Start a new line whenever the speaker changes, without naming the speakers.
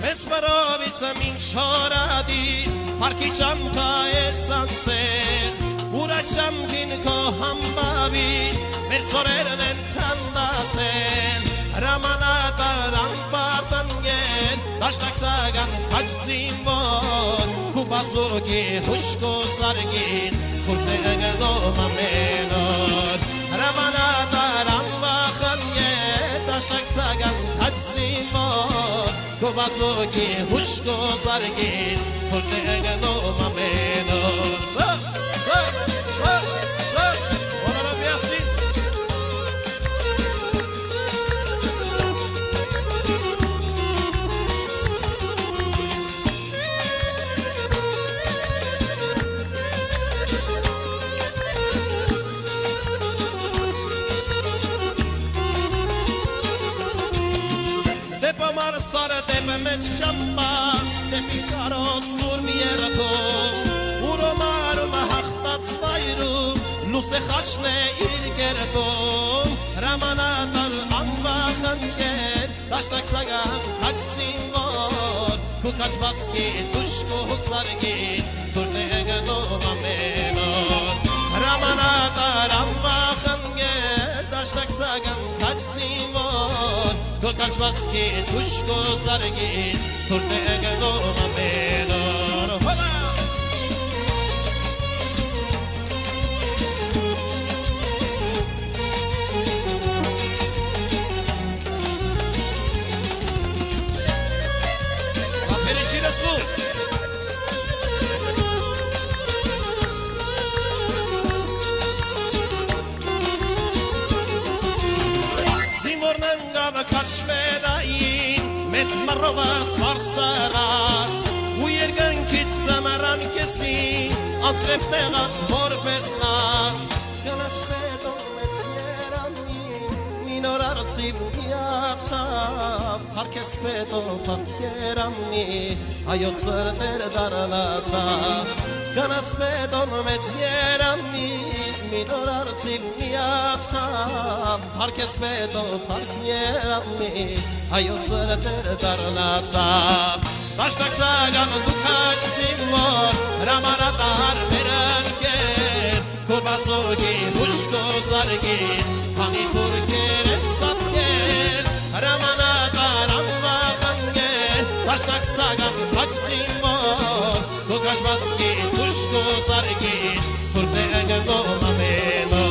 Մեծ բարովիցը մին շորադիս Պարքի ճամկա է սանցեր Ուրա ճամկին քո համբավից Մեր ծորերն են կանդացել Հրամանատար անպարտանգել Դաշտակսական խաչ զինվոր Կուպասուկի հուշկո սարգից Կուրտը գնում ամենոր Հրամանատար անվախանգել Դաշտակսական խաչ զինվոր Կուպասուկի հուշկո սարգից Կուրտը գնում ամենոր Սարը դեպը մեծ ճամպած, դեպի կարոտ սուրմ երդում, ուրոմարում հաղթած վայրում, լուս է խաչն է իր գերդում, հրամանատար անվախանգեր, դաշտակսական խաչ զինվոր, քու կաշվածքից ուշկու հուքսարգից, դուրն է գնում ամենոր, հրամանատար անվախանգեր, դաշտակսական խաչ զինվոր, Կոկաշվածքից, ուշկո զարգից, թուրտ է գնում ամենոր հովա Ապերը շիրասվու Քաչվեդային մեծ մռովը սարսարած ու երկնքից ծմարան կեսին անցրև տեղած որպես նած գնաց պետոն մեծ երանին մինոր արծիվ միացավ հարկես պետո պարկ երանի հայոց սրտեր դարնացավ գնաց պետոն մեծ երանին Մինոր արծիվ միացավ, հարկես պետո պարկ երանի, հայոց սրտեր դարնացավ Դաշտակսական դուքաչ զինվոր, հրամանատար վերընկեր Կոպասուկի հուշկո զարգից, քանի թուրքեր են սատկել Հրամանատար անվախանգեր, դաշտակսական քաչ զինվոր Կոկաշվածքից հուշկո զարգից, թուրքեր գնում ամենոր